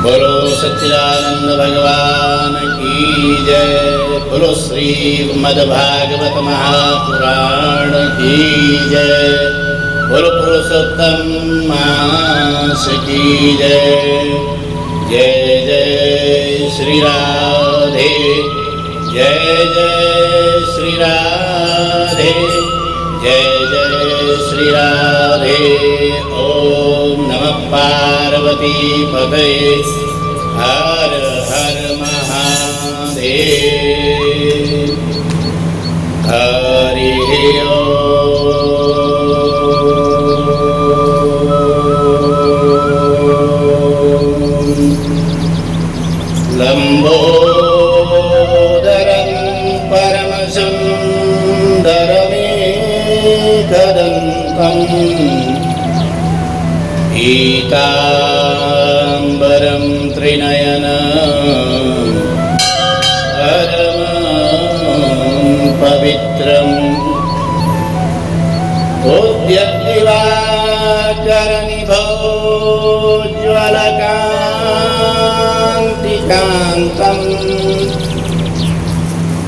बोलो सच्चिदानंद भगवान की जय। बोलो श्रीमद्भागवत महापुराण की जय। बोलो पुरुषोत्तम मास की जय। जय जय श्री राधे, जय जय श्री राधे, जय जय श्री राधे। ओम नमः पार्वती पतये, हर हर महादेव। हरि ओम। लंबोदरं परम सुंदरमेकदन्तं पीताम्बरं त्रिनयनं परमं पवित्रम् उद्यद्दिवाकरनिभोज्ज्वलकान्तिकान्तं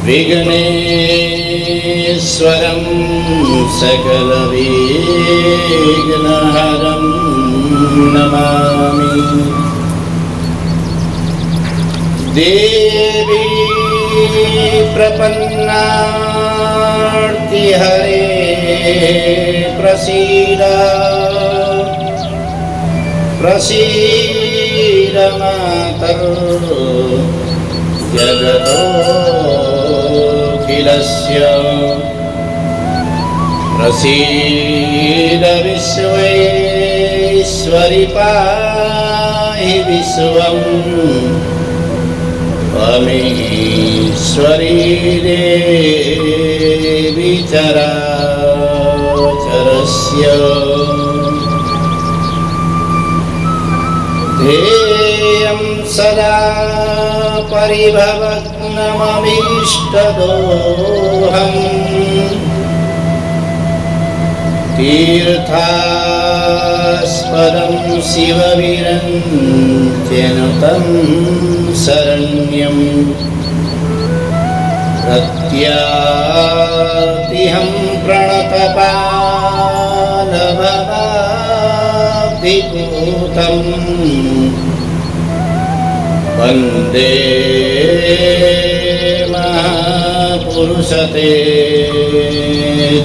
विघ्नेश्वरं सकलविघ्नहरं नमामि। देवी प्रपन्नार्तिहरे प्रसीद प्रसीद मातर् जगतोऽखिलस्य। प्रसीद विश्वेश्वरि पाहि विश्वम्। त्वमेश्वरी देवी चराचरस्य। ध्येयं सदा परिभवग्नमभीष्टदोहम्। तीर्थास्पदं शिवविरञ्जनुतं शरण्यं। प्रत्यातिहं प्रणतपालभवाब्धिपूतं। वन्दे महापुरुषते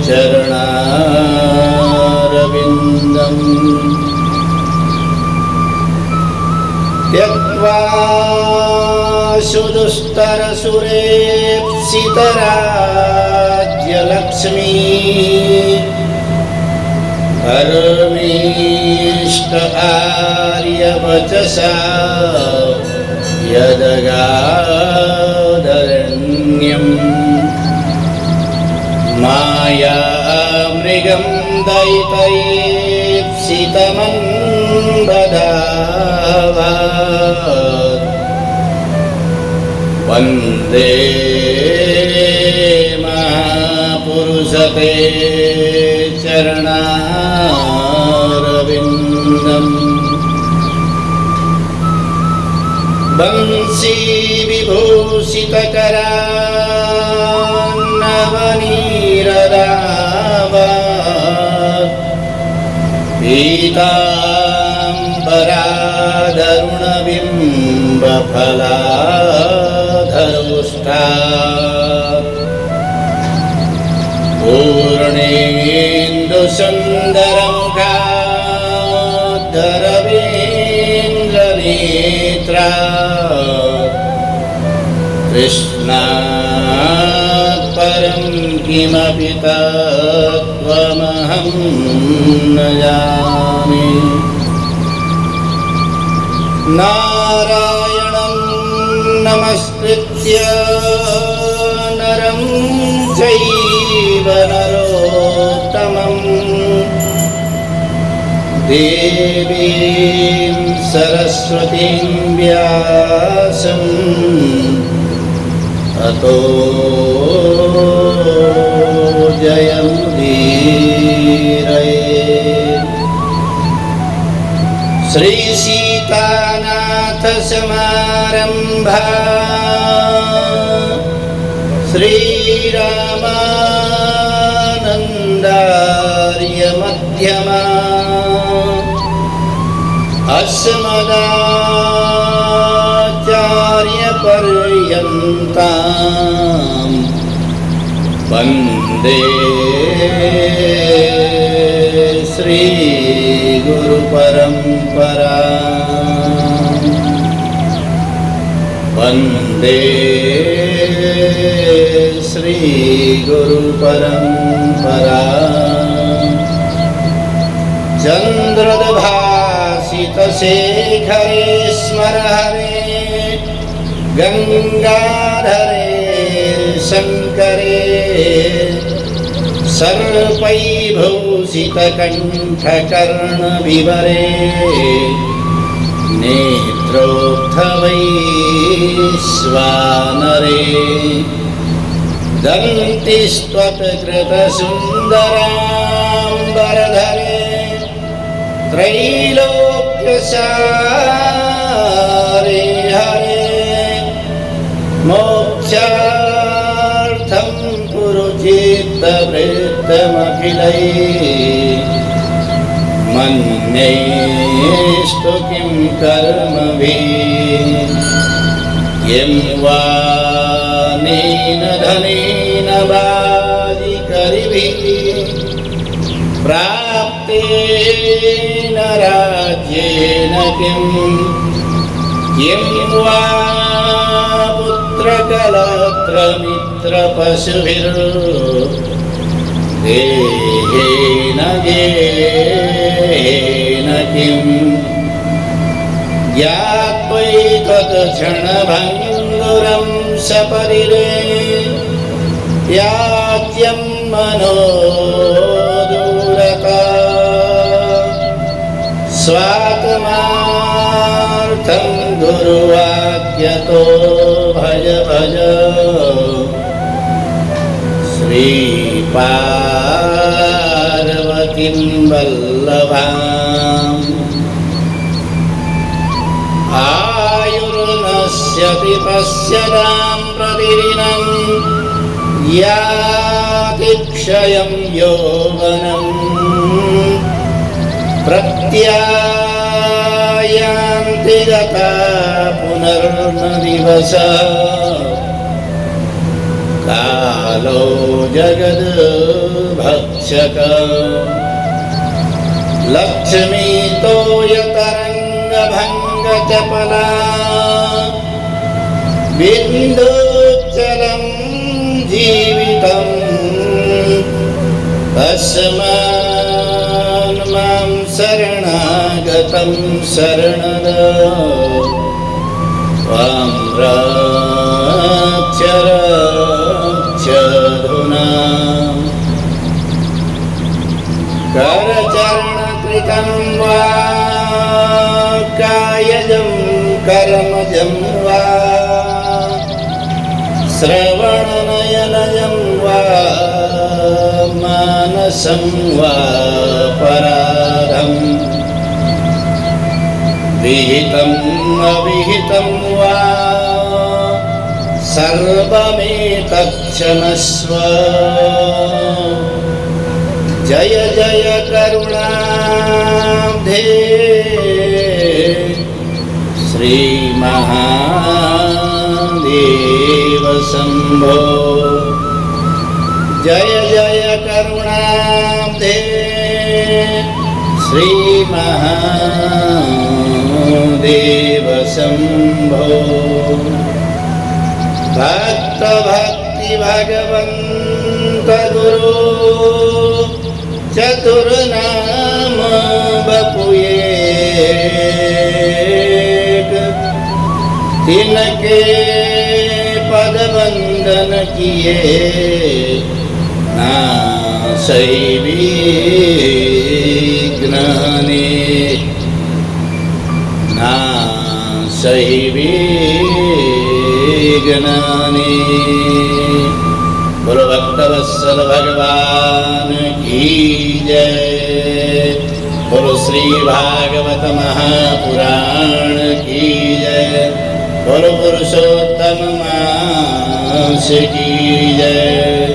चरणारविन्दम्। त्यक्त्वा सुदुस्तरसुरेप्सितराज्यलक्ष्मी। धर्मीष्ट आर्यवचसा यदगाधरण्यम्। मायामृगं दयितैप्सितमन्बधावात्। वन्दे महापुरुषते चरणारविन्दम्। वंशी विभूषितकरान्नवनीरदावात्। पीताम्बराधरुणबिम्बफलाधरोष्ठात्। पूर्णेन्दुसुन्दरमुखाद्धरवेन्द्रनेत्रात्। कृष्णात् परं किमपि तत्त्वमहं न जाने। नारायणं नमस्कृत्य नरं चैव नरोत्तमं। देवीं सरस्वतीं व्यासं ततो जयमुदीरये। श्री सीतानाथ समारंभा श्रीरामानन्दार्य मध्यमा अस्मदाचार्य पर्यन्तां वन्दे श्री गुरु परंपरा वन्दे श्री गुरु परंपरा चंद्रोद्भासित शेखरे स्मर हरे गंगाधरे शंकरे सर्पैर्भूषितकण्ठकर्णविवरे नेत्रोत्थवैश्वानरे दन्तिस्त्वत्कृतसुन्दराम्बरधरे त्रैलोक्यसारे हरे मोक्षार्थं पुरुचित्तवृत्तमखिलैः मन्येस्तु किं कर्मभिः यं वा नेन धनेन वाजिकरिभिः प्राप्तेन राज्येन किं वा पुत्रकलत्रमित्रपशुभिर्देहेन गेहेन किं ज्ञात्वैतत्क्षणभङ्गुरं सपरिरे याज्यं मनोदूरता स्वात्मार्थं गुरुवाक्यतो भज भज श्रीपार्वतीं वल्लभाम् आयुर्नश्यति पश्यतां प्रतिदिनं याति क्षयं यौवनं प्रत्यायान्ति गता पुनर्न दिवसः कालो जगद्भक्षकः लक्ष्मीतो यतरङ्गभङ्गचपला बिन्दुचलं जीवितं तस्मान् मां शरणागतं शरणद त्वां रक्ष रक्षधुना करचरणकृतं वा कायजं कर्मजं वा श्रवणनयनजं वा मानसं वा पराधम् विहितं अविहितं वा सर्वमेतत्क्षमस्व जय जय करुणाब्धे श्रीमहादेव शम्भो जय जय करुणाब्धे श्रीमहादेव शम्भो भक्त भक्ति भगवन्त गुरु चतुर्नाम बपुए तिनके पद वंदन किए नासै विघ्नानि नासै विघ्नानि। बोलो भक्तवत्सल भगवान की जय। बोलो श्री भागवत महापुराण की जय। बोलो पुरुषोत्तम मास की जय।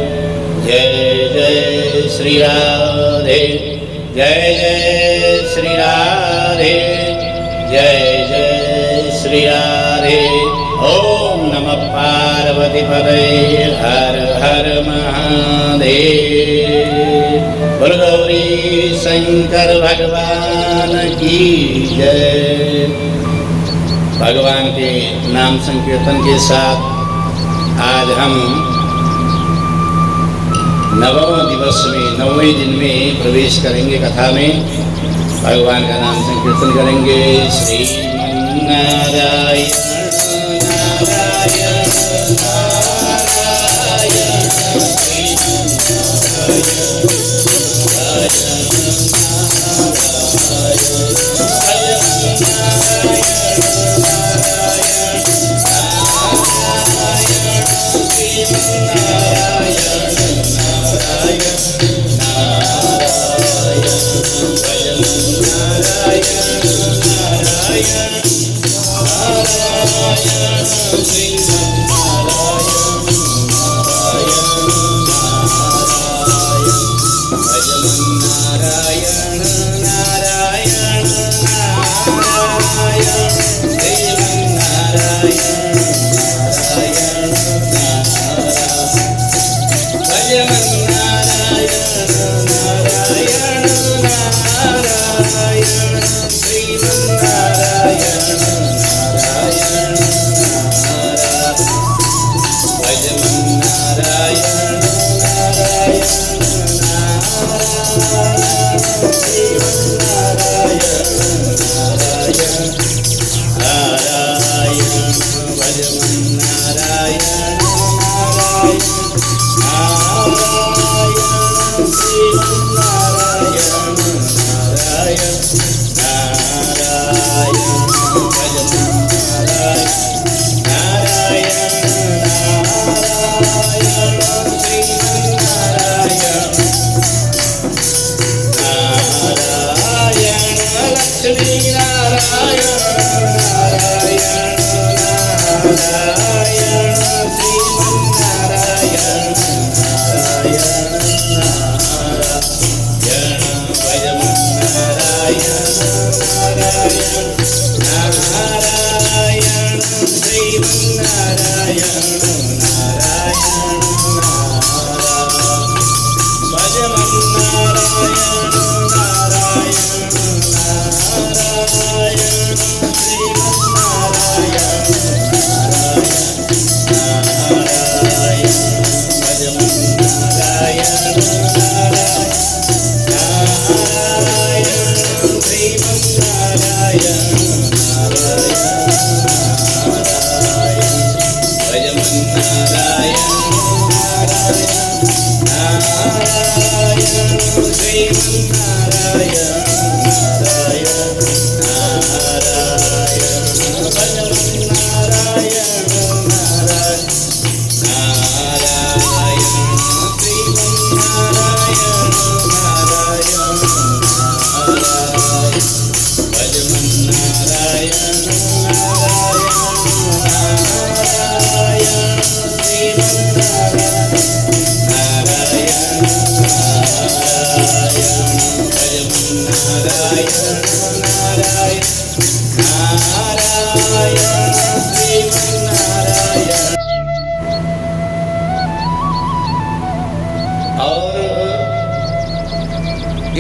जय जय श्री राधे, जय जय श्री राधे, जय जय श्री राधे। ओम नमः पार्वती पतये, हर हर महादेव। बोल गौरी शंकर भगवान की जय। भगवान के नाम संकीर्तन के साथ आज हम नवम दिवस में, 9वें दिन में प्रवेश करेंगे। कथा में भगवान का नाम संकीर्तन करेंगे। श्री नारायण नारायण नारायण, श्री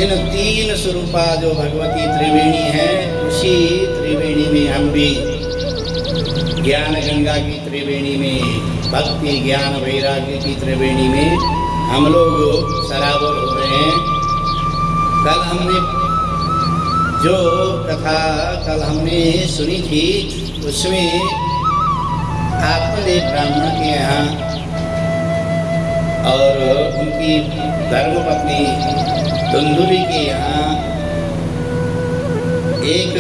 इन तीन स्वरूपा जो भगवती त्रिवेणी है, उसी त्रिवेणी में हम भी ज्ञान गंगा की त्रिवेणी में, भक्ति ज्ञान वैराग्य की त्रिवेणी में हम लोग सराबर हो रहे हैं। कल हमने जो कथा सुनी थी, उसमें आत्मदेव ब्राह्मण के यहाँ और उनकी धर्मपत्नी धुंधुली के यहाँ एक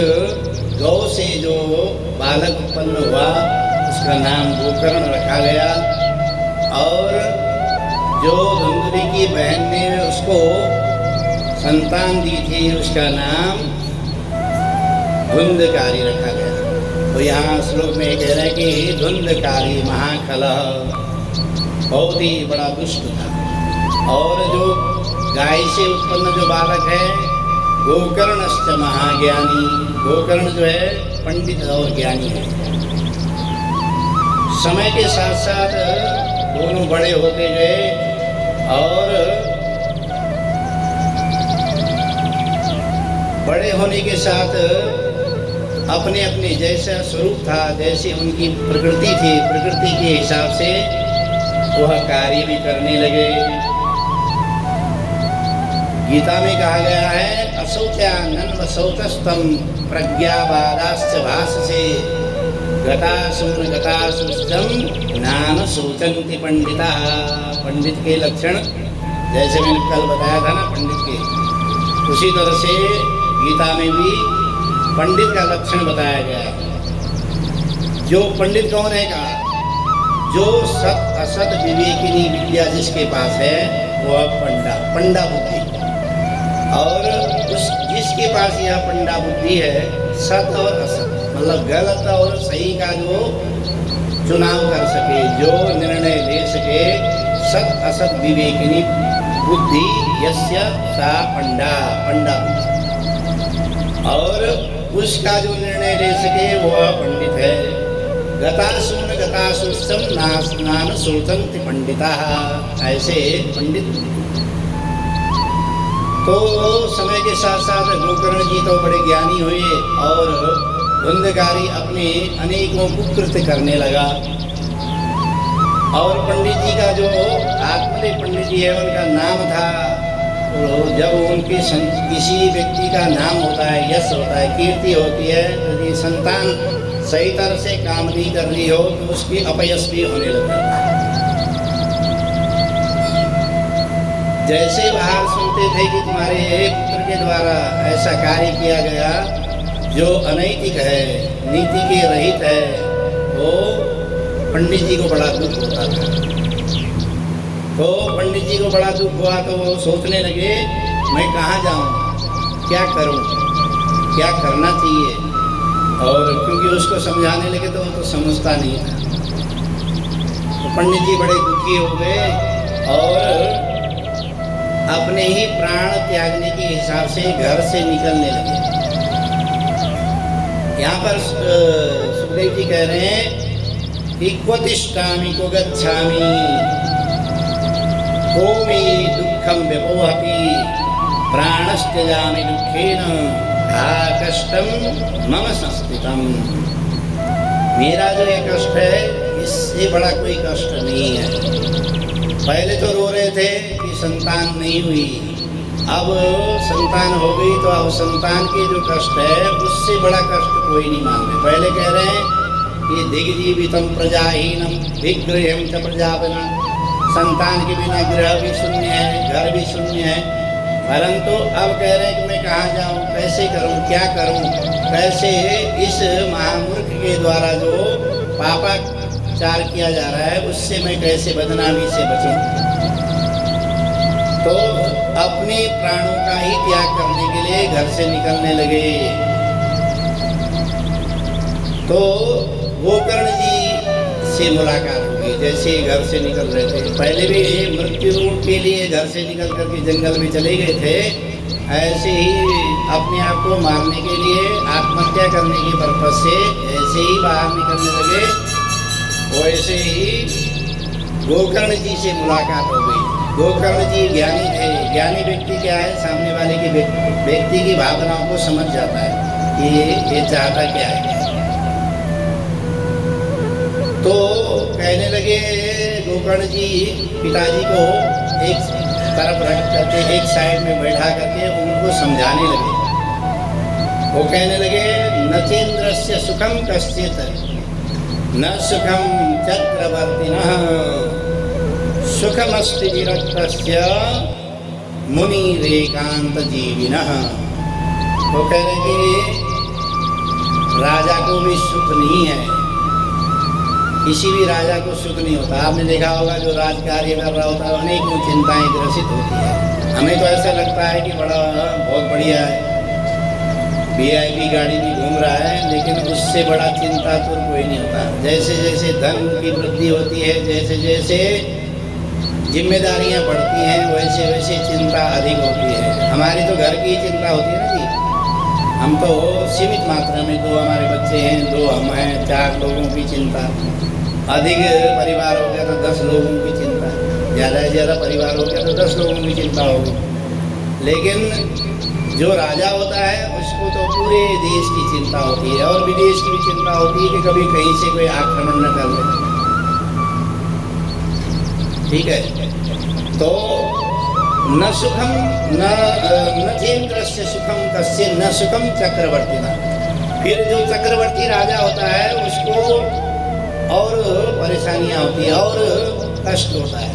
गौ से जो बालक उत्पन्न हुआ, उसका नाम गोकर्ण रखा गया। और जो धुंधुली की बहन ने उसको संतान दी थी, उसका नाम धुंधकारी रखा गया। तो यहाँ श्लोक में कह रहे हैं कि धुंधकारी महाखलः, बहुत ही बड़ा दुष्ट था। और जो गाय से उत्पन्न जो बालक है, गोकर्णश्च महाज्ञानी, गोकर्ण जो है पंडित और ज्ञानी है। समय के साथ साथ दोनों बड़े होते गए और बड़े होने के साथ अपने अपने जैसा स्वरूप था, जैसे उनकी प्रकृति थी, प्रकृति के हिसाब से वह कार्य भी करने लगे। गीता में कहा गया है अशौचानन्व शौचस्तम प्रज्ञावादाश्च भाषसे गतासुन गतासुश्चम ज्ञान शोचन्ति पंडिताः। पंडित के लक्षण जैसे मैंने कल बताया था ना पंडित के, उसी तरह से गीता में भी पंडित का लक्षण बताया गया है। जो पंडित कौन है कहा, जो सत असत विवेकिनी विद्या जिसके पास है वह पंडा बुद्धि। और जिसके पास यह पंडा बुद्धि है, सत और असत मतलब गलत और सही का जो चुनाव कर सके, जो निर्णय ले सके, सत असत विवेकिनी बुद्धि यस्य सा पंडा बुद्धि। और उसका जो निर्णय ले सके वह पंडित है। गतासुन गतासुश्चम नास्नान शोचन्ति पंडिताः, ऐसे पंडित। तो समय के साथ साथ गोकर्ण जी तो बड़े ज्ञानी हुए और धुंधकारी अपने अनेकों कुकृत्य करने लगा। और पंडित जी का जो आत्मदेव पंडित जी है उनका नाम था, तो जब उनके किसी व्यक्ति का नाम होता है, यश होता है, कीर्ति होती है, यदि संतान सही तरह से काम नहीं कर रही हो तो उसकी अपयश भी होने लगता है। जैसे बाहर सुनते थे कि तुम्हारे पुत्र के द्वारा ऐसा कार्य किया गया जो अनैतिक है, नीति के रहित है, तो पंडित जी को बड़ा दुख होता था। तो पंडित जी को बड़ा दुख हुआ तो वो सोचने लगे मैं कहाँ जाऊँ, क्या करूँ, क्या करना चाहिए। और क्योंकि उसको समझाने लगे तो वो तो समझता नहीं था। तो पंडित जी बड़े दुखी हो गए और अपने ही प्राण त्यागने के हिसाब से घर से निकलने लगे। यहाँ पर सुखदेव जी कह रहे हैं कि क्व तिष्ठामि क्व गच्छामि को मे दुःखं व्यपोहति प्राणस्त्यजामि दुःखेन हा कष्टं मम संस्थितम्। मेरा जो ये कष्ट है इससे बड़ा कोई कष्ट नहीं है। पहले तो रो रहे थे कि संतान नहीं हुई, अब संतान हो गई तो अब संतान के जो कष्ट है उससे बड़ा कष्ट कोई नहीं मानते। पहले कह रहे हैं कि दिग्जीवितम प्रजाहीनम विग्रहम च प्रजापनम, संतान के बिना गृह भी शून्य है, घर भी शून्य है। परंतु अब कह रहे हैं कि मैं कहाँ जाऊँ, कैसे करूँ, क्या करूँ, कैसे इस महामूर्ख के द्वारा जो पापाचार किया जा रहा है उससे मैं कैसे बदनामी से बचूं। तो अपने प्राणों का ही त्याग करने के लिए घर से निकलने लगे। तो गोकर्ण जी से मुलाकात हुई। जैसे घर से निकल रहे थे, पहले भी मृत्यु के लिए घर से निकल करके जंगल में चले गए थे, ऐसे ही अपने आप को मारने के लिए आत्महत्या करने के पर्पज से ऐसे ही बाहर निकलने लगे। वैसे ही गोकर्ण जी से मुलाकात हो गई। गोकर्ण जी ज्ञानी थे। ज्ञानी व्यक्ति क्या है, सामने वाले के व्यक्ति की भावनाओं को समझ जाता है कि ये चाहता क्या है। तो कहने लगे गोकर्ण जी पिताजी को एक तरफ रख करके एक साइड में बैठा करके उनको समझाने लगे। वो कहने लगे नचेन्द्रस्य सुखम कश्चित् न सुखम चक्रवर्तिनः सुखमस्ति विरक्तस्य मुनिरेकांत जीविनः। वो कह रहे कि राजा को भी सुख नहीं है, किसी भी राजा को सुख नहीं होता। आपने देखा होगा जो राज कार्य कर रहा होता है अनेकों चिंताएं ग्रसित होती है। हमें तो ऐसा लगता है कि बड़ा बहुत बढ़िया है, वीआईपी गाड़ी भी घूम रहा है, लेकिन उससे बड़ा चिंता तो कोई नहीं होता। जैसे जैसे धन की वृद्धि होती है, जैसे जैसे जिम्मेदारियां बढ़ती हैं, वैसे वैसे चिंता अधिक होती है। हमारी तो घर की चिंता होती है ना जी। हम तो सीमित मात्रा में, 2 हमारे बच्चे हैं, 2 हम हैं, 4 लोगों की चिंता। अधिक परिवार हो गया तो 10 लोगों की चिंता, ज़्यादा से ज़्यादा परिवार हो गया तो 10 लोगों की चिंता होगी। लेकिन जो राजा होता है उसको तो पूरे देश की चिंता होती है, और विदेश की भी चिंता होती है कि कभी कहीं से कोई आक्रमण न कर ले। ठीक है, तो न सुखम न चेन्द्रस्य सुखम कस्य न सुखम चक्रवर्ती। फिर जो चक्रवर्ती राजा होता है उसको और परेशानियां होती है और कष्ट होता है।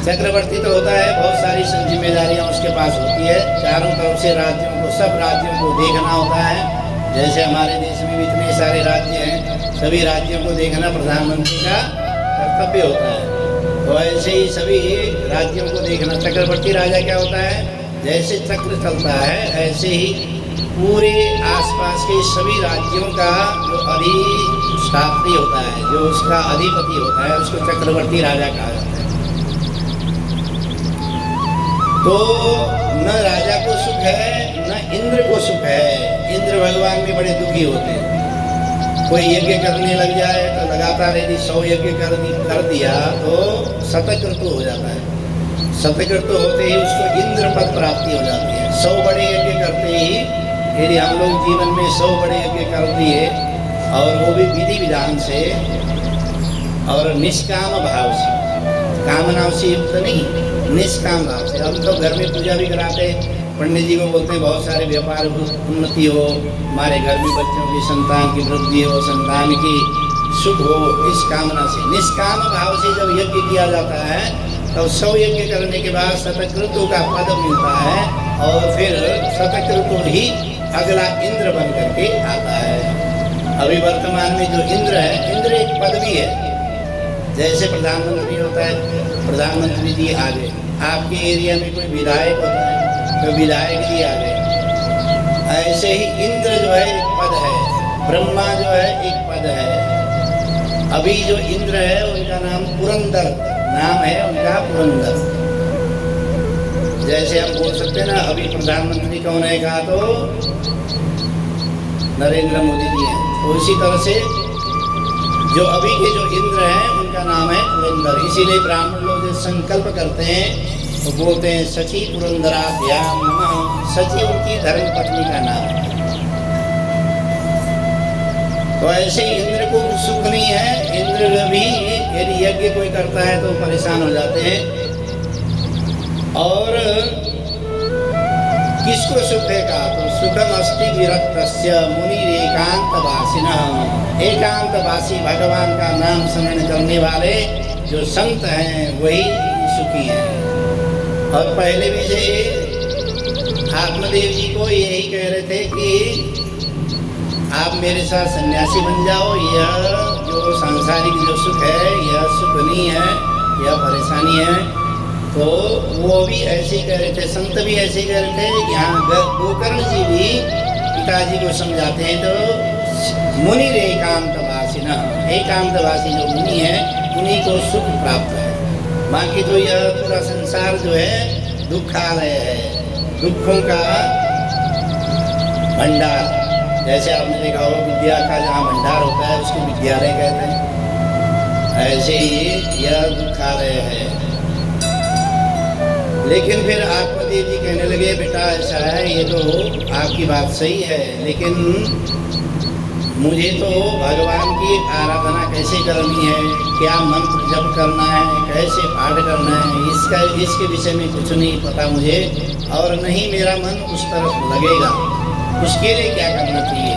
चक्रवर्ती तो होता है, बहुत सारी जिम्मेदारियां उसके पास होती है, चारों तरफ से राज्यों को, सब राज्यों को देखना होता है। जैसे हमारे देश में भी इतने सारे राज्य हैं, सभी राज्यों को देखना प्रधानमंत्री का कर्तव्य होता है। तो ऐसे ही सभी राज्यों को देखना। चक्रवर्ती राजा क्या होता है, जैसे चक्र चलता है ऐसे ही पूरे आसपास के सभी राज्यों का जो अधिष्ठात्री होता है, जो उसका अधिपति होता है, उसको चक्रवर्ती राजा कहा जाता है। तो न राजा को सुख है न इंद्र को सुख है। इंद्र भगवान भी बड़े दुखी होते हैं। कोई यज्ञ करने लग जाए तो लगातार यदि 100 यज्ञ कर दिया तो शतक्रतु हो जाता है। शतक्रतु होते ही उसको इंद्र पद प्राप्ति हो जाती है। 100 बड़े यज्ञ करते ही, यदि हम लोग जीवन में 100 बड़े यज्ञ कर दिए, और वो भी विधि विधान से और निष्काम भाव से, कामनाओं से युक्त नहीं, निष्काम भाव से। हम तो घर में पूजा भी कराते हैं, पंडित जी को बोलते हैं बहुत सारे व्यापार उन्नति हो, हमारे घर में बच्चों की संतान की वृद्धि हो, संतान की सुख हो, इस कामना से। निष्काम भाव से जब यज्ञ किया जाता है तब 100 यज्ञ करने के बाद शतक्रतु का पद मिलता है, और फिर शतक्रतु ही अगला इंद्र बन करके आता है। अभी वर्तमान में जो इंद्र है, इंद्र एक पद भी है। जैसे प्रधानमंत्री होता है, प्रधानमंत्री जी आ गए, आपके एरिया में कोई विधायक होता है तो विधायक जी आ गए। ऐसे ही इंद्र जो है एक पद है, ब्रह्मा जो है एक पद है। अभी जो इंद्र है उनका नाम पुरंदर नाम है, उनका पुरंदर। जैसे हम बोल सकते हैं ना, अभी प्रधानमंत्री कौन है कहा तो नरेंद्र मोदी जी हैं। तो इसी तरह से जो अभी के जो इंद्र हैं उनका नाम है पुरंदर। इसीलिए ब्राह्मण लोग जो संकल्प करते हैं तो बोलते हैं सची पुरंदराभ्याम नमः। सची उनकी धर्म पत्नी का नाम है। तो ऐसे इंद्र को सुख नहीं है। इंद्र भी यदि यज्ञ कोई करता है तो परेशान हो जाते हैं। और किसको सुख है कहा तो सुखम अस्ति विरक्तस्य मुनिरेकांतवासिनः। एकांतवासी भगवान का नाम स्मरण करने वाले जो संत हैं वही सुखी हैं। और पहले भी से आत्मदेव जी को यही कह रहे थे कि आप मेरे साथ सन्यासी बन जाओ, यह जो सांसारिक जो सुख है यह सुख नहीं है, यह परेशानी है। तो वो भी ऐसे कह रहे थे, संत भी ऐसे कह रहे थे। यहाँ गोकर्ण जी भी पिताजी को समझाते हैं तो मुनि रे एकांतवासी न, एकांतवासी जो मुनि है उन्हीं को सुख प्राप्त है। बाकी तो यह पूरा संसार जो है दुखालय है, दुखों का भंडार। जैसे आपने देखा हो विद्या का जहाँ भंडार होता है उसको विद्यालय कहते हैं, ऐसे ही यह दुखालय है। लेकिन फिर आत्मदेव जी कहने लगे बेटा ऐसा है, ये तो आपकी बात सही है, लेकिन मुझे तो भगवान की आराधना कैसे करनी है, क्या मंत्र जप करना है, कैसे पाठ करना है, इसके विषय में कुछ नहीं पता मुझे, और नहीं मेरा मन उस तरफ लगेगा। उसके लिए क्या करना चाहिए।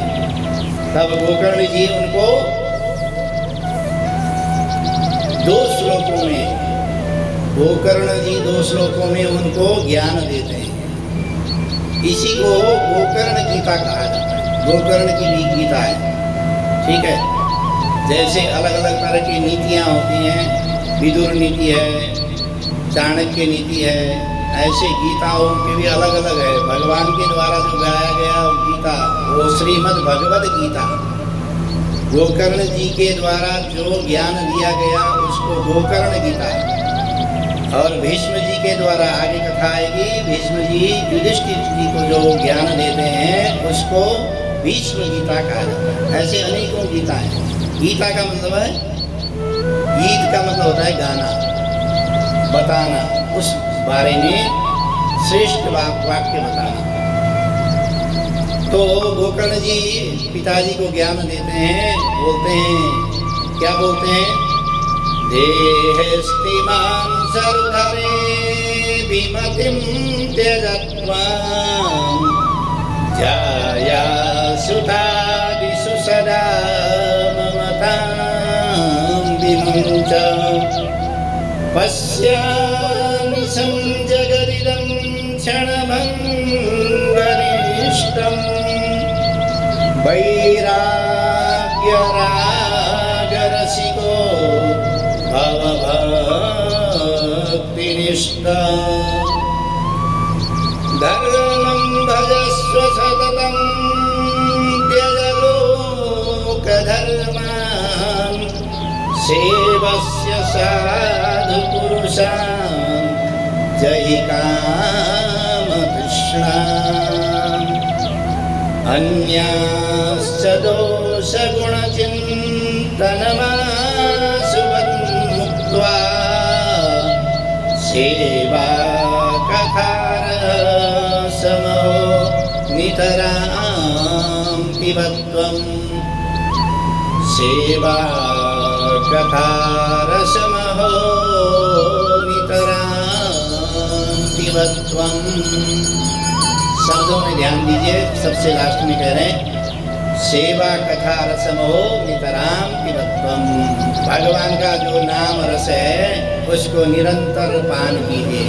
तब गोकर्ण जी उनको 2 श्लोकों में, गोकर्ण जी 2 श्लोकों में उनको ज्ञान देते हैं। इसी को गोकर्ण गीता कहा जाता है। गोकर्ण की भी गीता है, ठीक है। जैसे अलग अलग तरह की नीतियाँ होती हैं, विदुर नीति है, चाणक्य नीति है, ऐसे गीताओं के भी अलग अलग है। भगवान के द्वारा जो गाया गया गीता वो श्रीमद् भगवद गीता, गोकर्ण जी के द्वारा जो ज्ञान दिया गया उसको गोकर्ण गीता, और भीष्म जी के द्वारा आगे कथा आएगी, भीष्म जी युधिष्ठिर जी को जो ज्ञान देते हैं उसको भीष्म गीता कहा जाता है। ऐसे अनेकों गीता हैं। गीता का मतलब है, गीत का मतलब होता है गाना, बताना, उस बारे में श्रेष्ठ वाक्य बताना। तो गोकर्ण जी पिताजी को ज्ञान देते हैं, बोलते हैं, क्या बोलते हैं? देहस्तिमां सर्वधरे विमतिं त्यजत्वा जाया सुतादिषु सदा ममतां विमुञ्च पश्यामि संजगदिदं क्षणभङ्गनिष्टं वैराग्यरागरसिको भवभक्तिनिष्ठा धर्मं भजस्व सततं त्यज लोकधर्मान् सेवस्य साधुपुरुषान् जहि कामतृष्णान् अन्याश्च दोषगुणचिन्तनमाशुवन्मुक्त्वा सेवा कथारसमो नितरां पिबत्वम् सेवा कथारसमहो नितरां पिबत्वम्। शब्दों में ध्यान दीजिए, सबसे लास्ट में कह रहे हैं सेवा कथा रसमहो नितराम पिबत्वम। भगवान का जो नाम रस है उसको निरंतर पान कीजिए।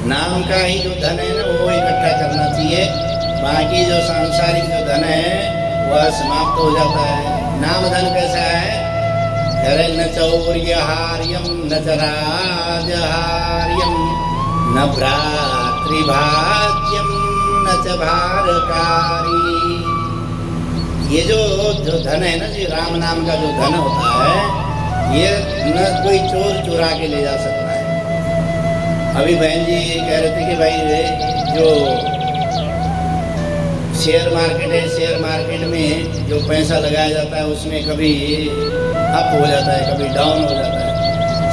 नाम का ही जो धन है ना वो इकट्ठा करना चाहिए, बाकी जो सांसारिक जो धन है वह समाप्त हो जाता है। नाम धन कैसा है? अरे न चौर्यहार्यम न च राजहार्यम न भ्रातृभाज्यम न च भारकारी। ये जो धन है ना जी, राम नाम का जो धन होता है ये न कोई चोर चुरा के ले जा सकता है। अभी बहन जी कह रहे थे कि भाई जो शेयर मार्केट है, शेयर मार्केट में जो पैसा लगाया जाता है उसमें कभी अप हो जाता है, कभी डाउन हो जाता है।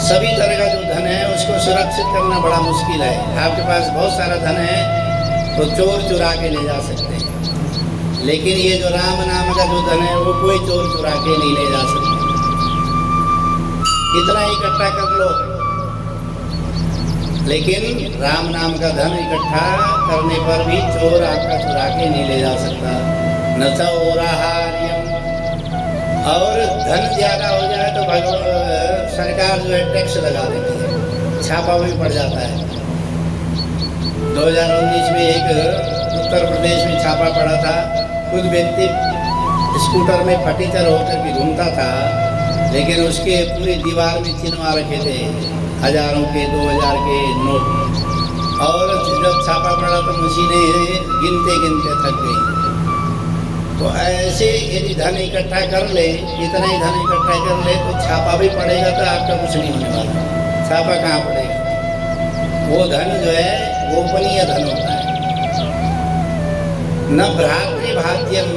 सभी तरह का जो धन है उसको सुरक्षित करना बड़ा मुश्किल है। आपके पास बहुत सारा धन है तो चोर चुरा के ले जा सकते हैं, लेकिन ये जो राम नाम का जो धन है वो कोई चोर चुरा के नहीं ले जा सकता। इतना इकट्ठा कर लो, लेकिन राम नाम का धन इकट्ठा करने पर भी चोर आपका चुरा के नहीं ले जा सकता। न चौराहार्यम, और धन ज्यादा हो जाए तो सरकार जो है टैक्स लगा देती है, छापा भी पड़ जाता है। 2019 में एक उत्तर प्रदेश में छापा पड़ा था। कुछ व्यक्ति स्कूटर में फटीचर होकर के घूमता था, लेकिन उसके पूरी दीवार में चिन्ह रखे थे, 1000 के 2000 के नोट। और जब छापा पड़ा तो मशीनें गिनते गिनते थक गई। तो ऐसे यदि धन इकट्ठा कर ले, इतना ही धन इकट्ठा कर ले तो छापा भी पड़ेगा तो आपका कुछ नहीं होने वाला। छापा कहाँ पड़ेगा? वो धन जो है गोपनीय धन होता है। न भ्रातृभाज्यम,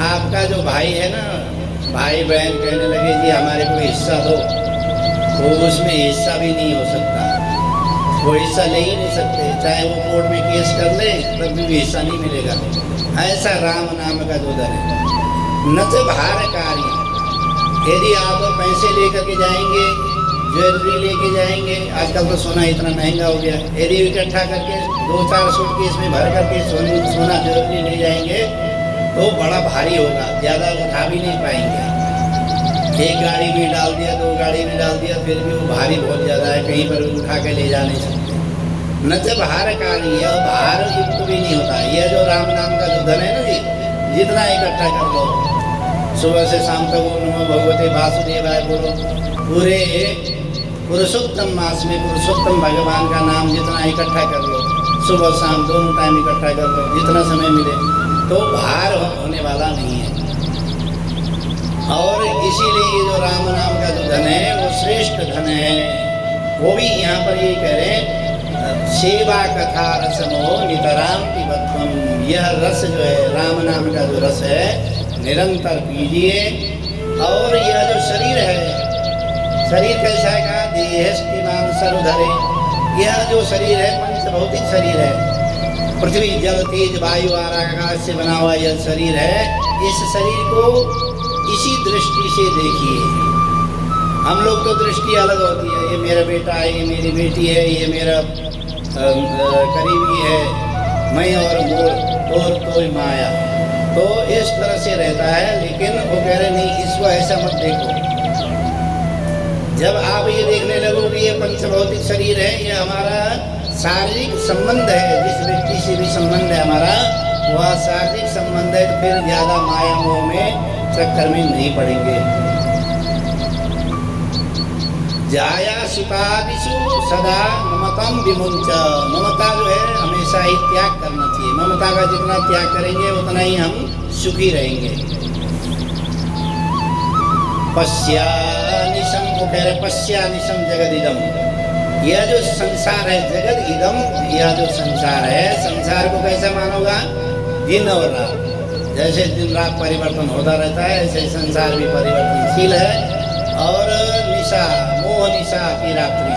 आपका जो भाई है ना, भाई बहन कहने लगे जी हमारे को हिस्सा दो, तो उसमें हिस्सा भी नहीं हो सकता। वो हिस्सा ले ही नहीं सकते, चाहे वो कोर्ट में केस कर ले तब भी हिस्सा नहीं मिलेगा। ऐसा राम नाम का जो धन है। न तो भारकारी, यदि आप पैसे लेकर के जाएंगे, ज्वेलरी लेके जाएंगे, आजकल तो सोना इतना महंगा हो गया, यदि इकट्ठा करके 2-4 सूटकेस में भर करके सोना ज्वेलरी ले जाएंगे तो बड़ा भारी होगा, ज़्यादा उठा भी नहीं पाएंगे। एक गाड़ी में डाल दिया, 2 गाड़ी में डाल दिया, फिर भी वो भारी बहुत ज़्यादा है, कहीं पर भी उठा के ले जा नहीं सकते। न तो भारकारी है और भार युक्त भी नहीं होता। यह जो राम नाम का जो धन है ना जी, जितना इकट्ठा कर लो, सुबह से शाम तक वो नमो भगवते वासुदेवाय बोलो, पूरे पुरुषोत्तम मास में पुरुषोत्तम भगवान का नाम जितना इकट्ठा कर लो, सुबह शाम दोनों टाइम इकट्ठा कर लो, जितना समय मिले, तो भार होने वाला नहीं है। और इसीलिए जो राम नाम का जो धन है वो श्रेष्ठ धन है। वो भी यहाँ पर ये कह रहे हैं, सेवा कथा रसमो नितराम पिबत्वम। यह रस जो है, राम नाम का जो रस है, निरंतर पीजिए। और यह जो शरीर है, शरीर कैसा है कहा, देहस्तिमान सर्वधरे। यह जो शरीर है पंचभौतिक शरीर है, पृथ्वी जल तेज वायु आकाश से बना हुआ यह शरीर है। इस शरीर को इसी दृष्टि से देखिए। हम लोग तो दृष्टि अलग होती है, ये मेरा बेटा है, ये मेरी बेटी है, ये मेरा करीबी है, मैं और मोर और कोई माया, तो इस तरह से रहता है। लेकिन वो कह रहे नहीं, इसको ऐसा मत देखो। जब आप ये देखने लगोगे ये पंचभौतिक शरीर है, ये हमारा शारीरिक संबंध है, जिस व्यक्ति से भी संबंध है हमारा वह शारीरिक संबंध है, तो फिर ज्यादा माया मोह में चक्कर में नहीं पड़ेंगे। जाया सुतादिषु सदा ममतम विमुंच। ममता जो है हमेशा ही त्याग करना चाहिए। ममता का जितना त्याग करेंगे उतना ही हम सुखी रहेंगे। पश्यानिशम, वो कह रहे पश्यानिशम जगद इदम। यह जो संसार है जगद इदम, यह जो संसार है, संसार को कैसा मानोगा, दिन और रात। जैसे दिन रात परिवर्तन होता रहता है, ऐसे संसार भी परिवर्तनशील है। और निशा, मोह निशा की रात्रि,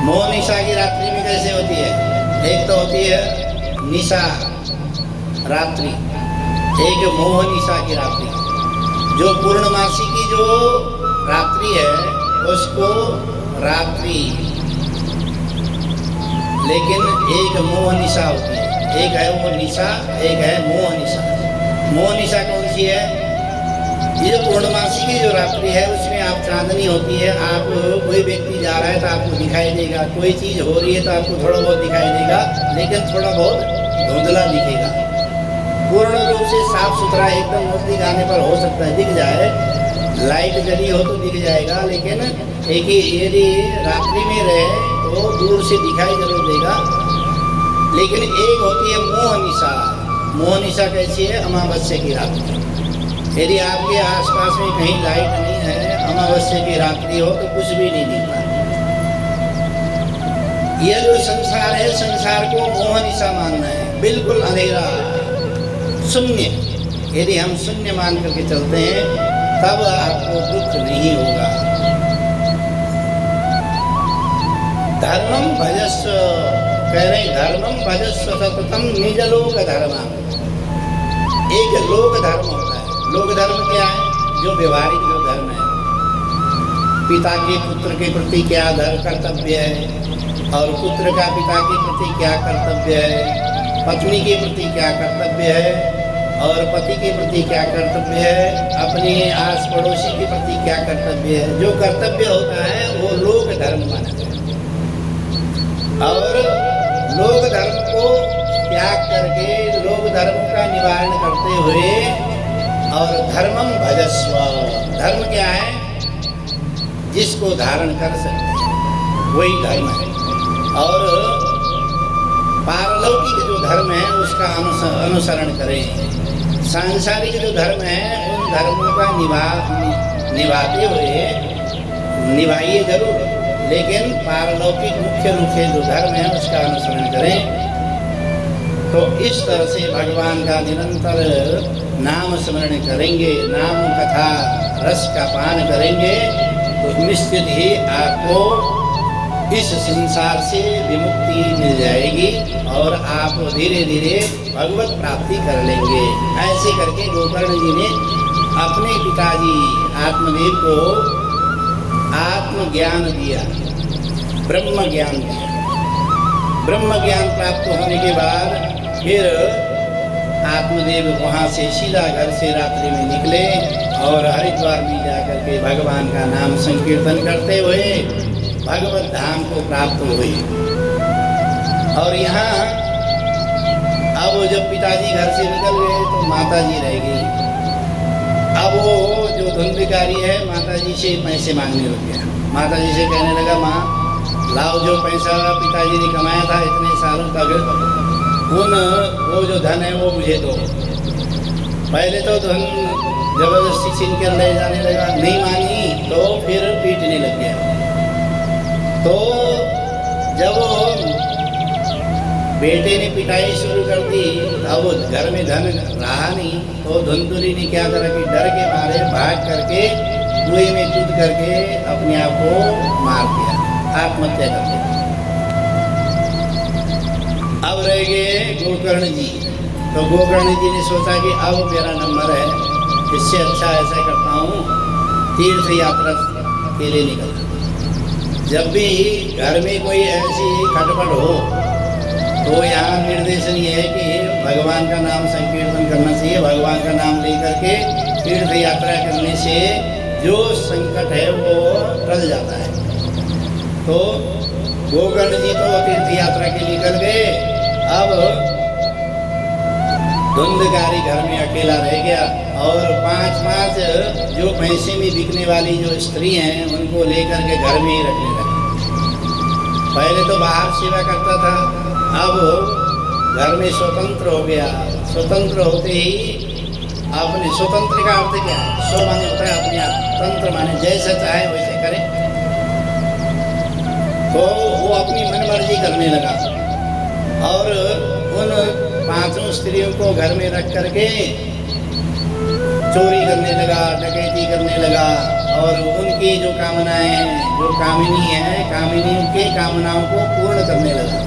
मोह निशा की रात्रि में कैसे होती है, एक तो होती है निशा रात्रि, एक मोह निशा की रात्रि। जो पूर्णमासी की जो रात्रि है उसको रात्रि, लेकिन एक मोह निशा होती है। एक है वो निशा, एक है मोह निशा। मोह निशा कौन सी है, ये पूर्णमासी की जो रात्रि है उसमें आप चांदनी होती है, आप कोई व्यक्ति जा रहा है तो आपको दिखाई देगा, कोई चीज़ हो रही है तो आपको थोड़ा बहुत दिखाई देगा, लेकिन थोड़ा बहुत धुंधला दिखेगा। पूर्ण रूप से साफ सुथरा एकदम नजदीक आने पर हो सकता है दिख जाए, लाइट जली हो तो दिख जाएगा, लेकिन एक ही यदि रात्रि में रहे तो दूर से दिखाई जरूर देगा। लेकिन एक होती है मोह निशा। मोह निशा कैसी है, अमावस्या की रात्रि। यदि आपके आसपास में कहीं लाइट नहीं है, अमावस्या की रात्रि हो तो कुछ भी नहीं दिखता। यह जो संसार है, संसार को मोह निशा मानना है, बिल्कुल अंधेरा शून्य। यदि हम शून्य मान करके चलते हैं तब आपको दुख नहीं होगा। धर्मम भजस्व, कह रहे धर्मम भजस्व सततम निज लोक धर्म। एक लोक धर्म होता है। लोक धर्म क्या है, जो व्यवहारिक जो धर्म है, पिता के पुत्र के प्रति क्या कर्तव्य है, और पुत्र का पिता के प्रति क्या कर्तव्य है, पत्नी के प्रति क्या कर्तव्य है, और पति के प्रति क्या कर्तव्य है, अपने आस पड़ोसी के प्रति क्या कर्तव्य है। जो कर्तव्य होता है वो लोक धर्म माना जाता है। और लोक धर्म को त्याग करके लोक धर्म का निवारण करते हुए, और धर्मम भजस्व, धर्म क्या है, जिसको धारण कर सकते हैं वही धर्म है। और पारलौकिक जो धर्म है उसका अनुसरण करें। सांसारिक जो धर्म है उन धर्मों का निभाते हुए निभाइए जरूर, लेकिन पारलौकिक मुख्य रूप से जो धर्म है उसका अनुसरण करें। तो इस तरह से भगवान का निरंतर नाम स्मरण करेंगे, नाम कथा रस का पान करेंगे, तो निश्चित ही आपको इस संसार से विमुक्ति मिल जाएगी और आप धीरे धीरे भगवत प्राप्ति कर लेंगे। ऐसे करके गोकर्ण जी ने अपने पिताजी आत्मदेव को आत्मज्ञान दिया, ब्रह्म ज्ञान दिया। ब्रह्म ज्ञान प्राप्त होने के बाद फिर आत्मदेव वहाँ से सीधा घर से रात्रि में निकले और हरिद्वार में जाकर के भगवान का नाम संकीर्तन करते हुए भगवत धाम को प्राप्त हुए। और यहाँ अब जब पिताजी घर से निकल गए तो माता जी रह गई। अब वो जो धुंधकारी है माता जी से पैसे मांगने लग गया। माता जी से कहने लगा, माँ लाओ जो पैसा पिताजी ने कमाया था इतने सालों तक, वो जो धन है वो मुझे दो। पहले तो धन जबरदस्ती छीन कर ले जाने लगा, नहीं मानी तो फिर पीटने लग गया। तो जब बेटे ने पिटाई शुरू कर दी, अब घर में धन रहा नहीं, तो धुंधुली ने क्या करा कि डर के मारे भाग करके कुएं में कूद करके अपने आप को मार दिया, आत्महत्या कर दिया। अब रह गए गोकर्ण जी। तो गोकर्ण जी ने सोचा कि अब मेरा नंबर है, इससे अच्छा ऐसा करता हूँ, तीर्थ यात्रा के लिए निकलता। जब भी घर में कोई ऐसी खटपट हो तो यहाँ निर्देशन ये है कि भगवान का नाम संकीर्तन करना चाहिए। भगवान का नाम लेकर के तीर्थ यात्रा करने से जो संकट है वो टल जाता है। तो गोकर्ण जी तो तीर्थ यात्रा के लिए निकल गए। अब धुंधकारी घर में अकेला रह गया और पांच जो पैसे में बिकने वाली जो स्त्री हैं उनको लेकर के घर में ही रखने लगा। पहले तो बाहर सेवा करता था, अब घर में स्वतंत्र हो गया। स्वतंत्र होते ही अपने स्वतंत्र का अर्थ क्या है? स्व माने होता है अपने आप, तंत्र माने जैसा चाहे वैसे करे। तो वो अपनी मनमर्जी करने लगा और उन 5 स्त्रियों को घर में रख करके चोरी करने लगा, डकैती करने लगा और उनकी जो कामनाएं हैं, जो कामिनी है, कामिनियों के कामनाओं को पूर्ण करने लगा।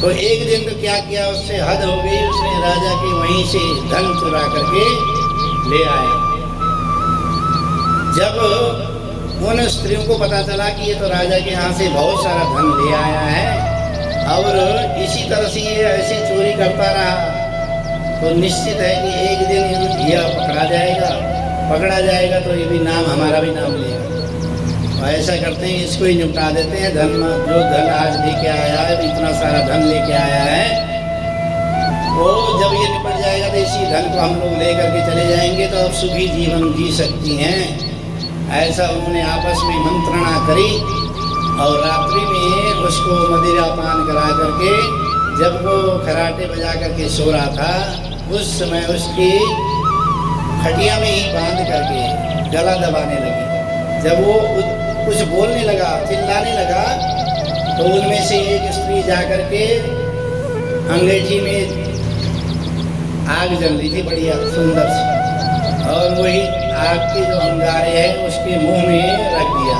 तो एक दिन तो क्या किया, उससे हद हो गई, उसने राजा के वहीं से धन चुरा करके ले आया। जब उन स्त्रियों को पता चला कि ये तो राजा के यहाँ से बहुत सारा धन ले आया है और इसी तरह से ये ऐसी चोरी करता रहा, तो निश्चित है कि एक दिन यह पकड़ा जाएगा तो ये भी नाम, हमारा भी नाम लेगा। तो ऐसा करते हैं, इसको ही निपटा देते हैं। जो धन आज लेके आया है, इतना सारा धन लेके आया है, वो जब ये निपट जाएगा तो इसी धन को हम लोग लेकर के चले जाएंगे, तो अब सुखी जीवन जी सकती हैं। ऐसा उन्होंने आपस में मंत्रणा करी और रात्रि में उसको मदिरा पान करा करके जब वो खराटे बजा करके सो रहा था, उस समय उसकी खटिया में ही बांध करके गला दबाने लगे। जब वो कुछ बोलने लगा, चिल्लाने लगा, तो उनमें से एक स्त्री जाकर के अंगीठी में आग जल रही थी बढ़िया सुंदर सी, और वही आग के जो अंगारे हैं उसके मुंह में रख दिया।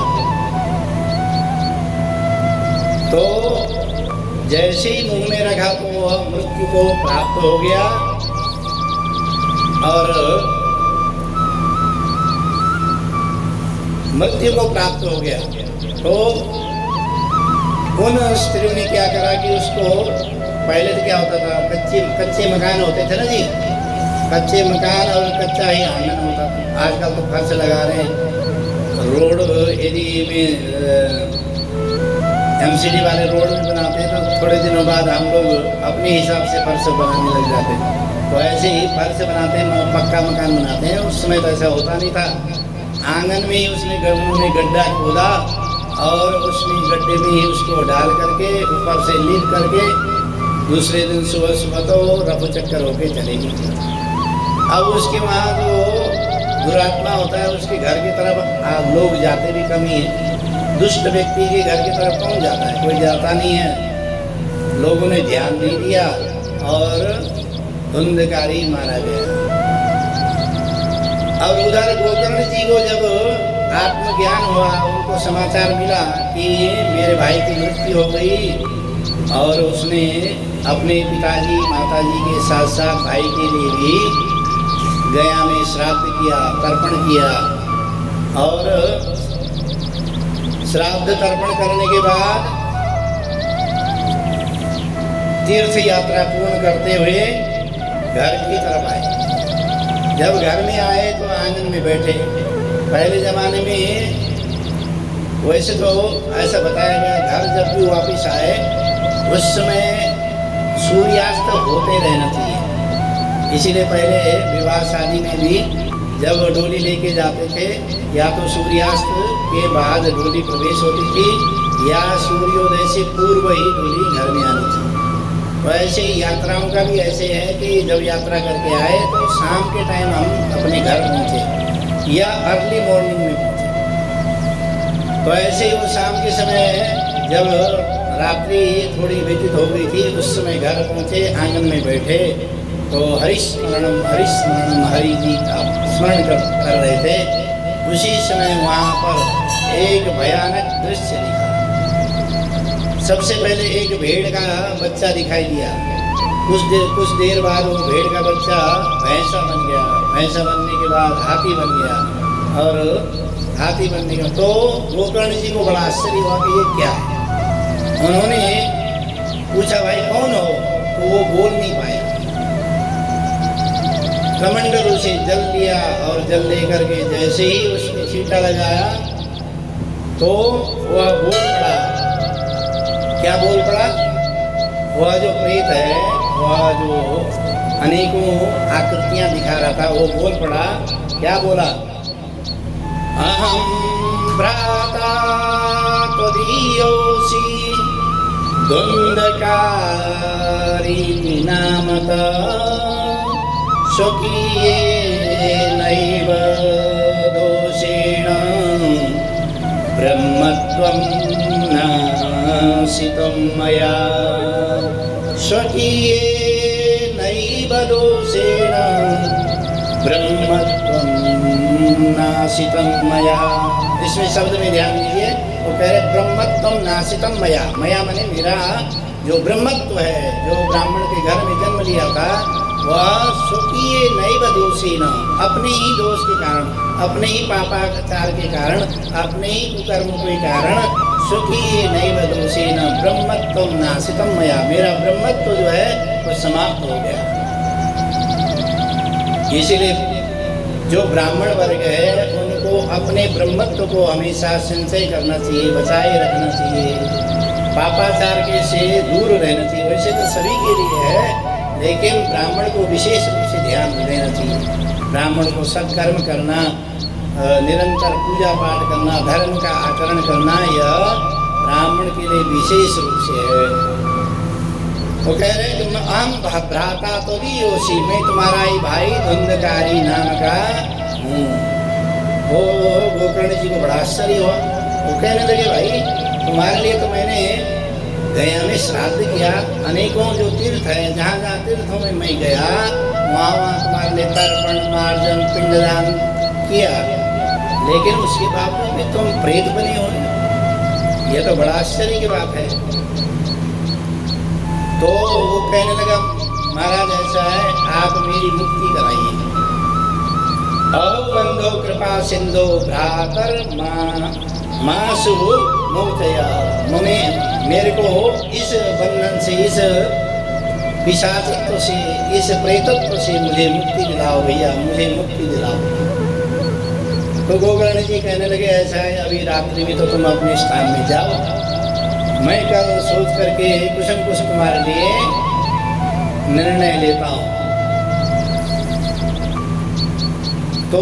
तो जैसे ही मुंह में रखा तो वह मृत्यु को प्राप्त हो गया और मृत्यु को प्राप्त हो गया। तो उन स्त्रियों ने क्या करा कि उसको, पहले तो क्या होता था, कच्चे मकान होते थे ना जी, कच्चे मकान और कच्चा ही आंगन होता था। आजकल तो फर्श लगा रहे हैं, रोड एरिया में एमसीडी वाले रोड में बनाते हैं, तो थोड़े दिनों बाद हम लोग अपने हिसाब से फर्श बनाने लग जाते हैं। तो ऐसे ही फर्श बनाते हैं, पक्का मकान बनाते हैं। उस समय तो ऐसा होता नहीं था। आंगन में ही उन्होंने गड्ढा खोदा और उसमें गड्ढे में ही उसको डाल करके ऊपर से लीप करके दूसरे दिन सुबह तो रफू चक्कर होके चलेगी। अब उसके बाद वो दुरात्मा होता है, उसके घर की तरफ लोग जाते भी कम ही हैं। दुष्ट व्यक्ति के घर की तरफ कौन जाता है? कोई जाता नहीं है। लोगों ने ध्यान नहीं दिया और धुंधकारी मारा गया। और उधर गोकर्ण जी को जब आत्मज्ञान हुआ, उनको समाचार मिला कि मेरे भाई की मृत्यु हो गई, और उसने अपने पिताजी माताजी के साथ साथ भाई के लिए भी गया में श्राद्ध किया, तर्पण किया। और श्राद्ध तर्पण करने के बाद तीर्थ यात्रा पूर्ण करते हुए घर की तरफ आए। जब घर में आए तो आंगन में बैठे। पहले ज़माने में वैसे तो ऐसा बताया गया, घर जब भी वापस आए उस समय सूर्यास्त होते रहना चाहिए। इसीलिए पहले विवाह शादी में भी जब डोली लेके जाते थे, या तो सूर्यास्त के बाद डोली प्रवेश होती थी या सूर्योदय से पूर्व ही डोली घर में आनी थी। तो ऐसे ही यात्राओं का भी ऐसे है कि जब यात्रा करके आए तो शाम के टाइम हम अपने घर पहुँचे या अर्ली मॉर्निंग में पहुँचे। तो ऐसे ही वो शाम के समय जब रात्रि थोड़ी व्यतीत हो गई थी, उस समय घर पहुँचे, आंगन में बैठे तो हरिस्मरणम हरिस्मरणम हरि जी का स्मरण कर रहे थे। उसी समय वहाँ पर एक भयानक दृश्य दिखा। सबसे पहले एक भेड़ का बच्चा दिखाई दिया। कुछ देर बाद वो भेड़ का बच्चा भैंसा बन गया, भैंसा बनने के बाद हाथी बन गया, और हाथी बनने का तो गोकर्ण जी को बड़ा आश्चर्य हुआ कि ये क्या है। उन्होंने पूछा भाई कौन हो, तो वो बोल नहीं पाए। कमंडल उसे जल लिया और जल लेकर के जैसे ही उसने छींटा लगाया तो वह बोल पड़ा। क्या बोल पड़ा? वह जो प्रेत है, वह जो अनेकों आकृतियां दिखा रहा था, वो बोल पड़ा। क्या बोला? अहम भ्राता त्वदीयोऽसि धुंधकारी नामता स्वकीये नैव दोषेण ब्रह्मत्वं नासितं मया। स्वकीये नैव दोषेण ब्रह्मत्वं नासितं मया। इसमें शब्द में ध्यान दीजिए। वो कह रहे ब्रह्मत्वं नासितं मया। मया माने मेरा जो ब्रह्मत्व है, जो ब्राह्मण के घर में जन्म लिया था, वह स्वकीय नैव दोषेन, अपने ही दोष के कारण, अपने ही पापाचार के कारण, अपने ही कुकर्मों के कारण, स्वकीय नैव दोषेन ब्रह्मत्वं नासितं मया, मेरा ब्रह्मत्व जो है वो समाप्त हो गया। इसीलिए जो ब्राह्मण वर्ग है उनको अपने ब्रह्मत्व को हमेशा संचय करना चाहिए, बचाए रखना चाहिए, पापाचार के से दूर रहना चाहिए। वैसे तो सभी के लिए है, लेकिन ब्राह्मण को विशेष रूप से ध्यान देना चाहिए। ब्राह्मण को सत्कर्म करना, निरंतर पूजा पाठ करना, धर्म का आचरण करना, यह ब्राह्मण के लिए विशेष रूप से है। वो कह रहे हैं कि अहम भ्राता त्वदीयोऽसि, मैं तुम्हारा ही भाई धुंधकारी नाम का हूँ। वो गोकर्ण जी को बड़ा आश्चर्य हुआ। वो कहने लगे भाई तुम्हारे लिए तो मैंने गया में श्राद्ध किया, अनेकों जो तीर्थ है, जहाँ जहाँ तीर्थों में मैं गया वहाँ वहाँ तुम्हारे लिए तर्पण, मार्जन, पिंडदान किया, लेकिन उसके बावजूद भी तुम प्रेत बने हो। यह तो बड़ा आश्चर्य की बात है। तो वो कहने लगा महाराज ऐसा है, आप मेरी मुक्ति कराइए। अहो बंधो कृपा सिंधो भ्रातर मासु मोचया, मेरे को इस बंधन से, इस पिशाचत्व से, इस प्रेतत्व से मुझे मुक्ति दिलाओ भैया, मुझे मुक्ति दिलाओ। तो गोकर्ण जी कहने लगे ऐसा है, अभी रात्रि में तो तुम अपने स्थान में जाओ, मैं कल सोच करके कुछ न कुछ तुम्हारे लिए निर्णय लेता हूँ। तो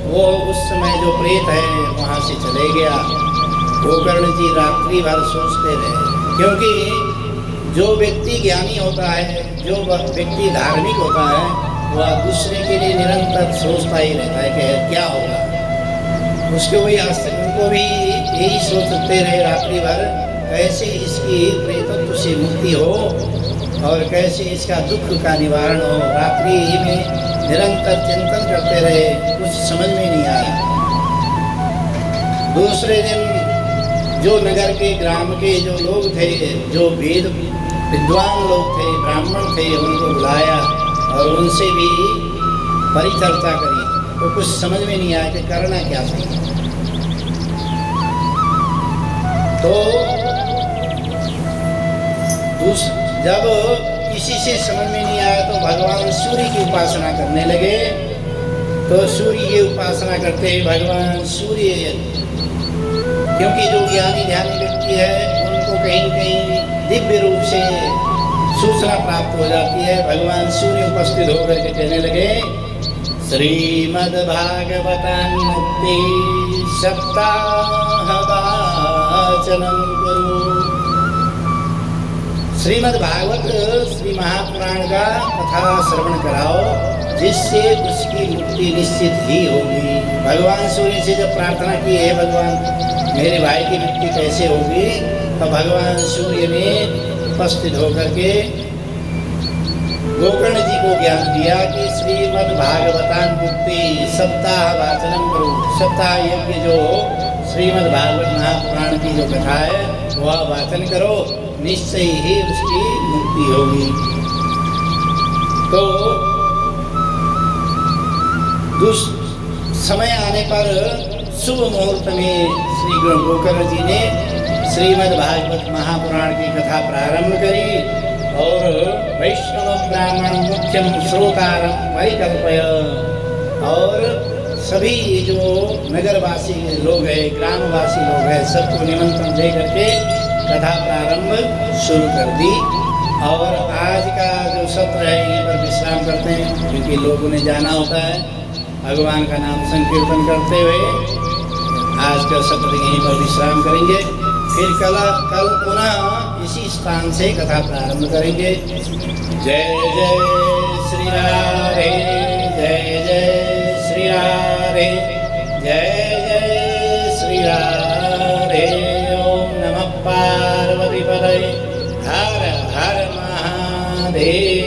वो उस समय जो प्रेत है वहाँ से चले गया। गोकर्ण जी रात्रि भर सोचते रहे, क्योंकि जो व्यक्ति ज्ञानी होता है, जो व्यक्ति धार्मिक होता है, वह दूसरे के लिए निरंतर सोचता ही रहता है कि क्या होगा। उसको भी उनको भी यही सोचते रहे रात्रि भर, कैसे इसकी प्रेतत्व से मुक्ति हो और कैसे इसका दुख का निवारण हो। रात्रि में निरंतर चिंतन करते रहे, कुछ समझ में नहीं आया। दूसरे दिन जो नगर के, ग्राम के जो लोग थे, जो वेद विद्वान लोग थे, ब्राह्मण थे, उनको बुलाया और उनसे भी परिचर्चा करी। तो कुछ समझ में नहीं आया कि करना क्या चाहिए। तो जब किसी से समझ में नहीं आया तो भगवान सूर्य की उपासना करने लगे। तो सूर्य की उपासना करते हैं भगवान सूर्य, क्योंकि जो ज्ञानी ध्यानी व्यक्ति है उनको कहीं कहीं दिव्य रूप से सूचना प्राप्त हो जाती है। भगवान सूर्य उपस्थित होकर के कहने लगे श्रीमद्भागवतान्मुक्ति सप्ताहवाचनं कुरु। श्रीमद्भागवत श्री महापुराण का कथा श्रवण कराओ, जिससे उसकी मुक्ति निश्चित ही होगी। भगवान सूर्य से जब प्रार्थना की है भगवान मेरे भाई की मुक्ति कैसे होगी, तो भगवान सूर्य ने उपस्थित होकर के गोकर्ण जी को ज्ञान दिया कि श्रीमद्भागवतान्मुक्ति सप्ताह वाचनम करो। सप्ताह यज्ञ जो श्रीमद्भागवत महापुराण की जो कथा है वह वाचन करो, निश्चय ही उसकी मुक्ति होगी। तो समय आने पर शुभ मुहूर्त में श्री गोकर्ण जी ने श्रीमद्भागवत महापुराण की कथा प्रारंभ करी और वैष्णव ब्राह्मण मुख्यम श्रोतारम परिकल्पय, और सभी जो नगरवासी लोग हैं, ग्रामवासी लोग हैं, सबको निमंत्रण दे करके कथा प्रारंभ शुरू कर दी। और आज का जो सत्र है यहीं पर विश्राम करते हैं, क्योंकि लोगों ने जाना होता है भगवान का नाम संकीर्तन करते हुए। आज का सत्र यहीं पर विश्राम करेंगे, फिर कल पुनः इसी स्थान से कथा प्रारंभ करेंगे। जय जय श्री राधे, जय जय श्री राधे, जय जय श्री राधे। ओम नमः पार्वती पतये, हर हर महादेव।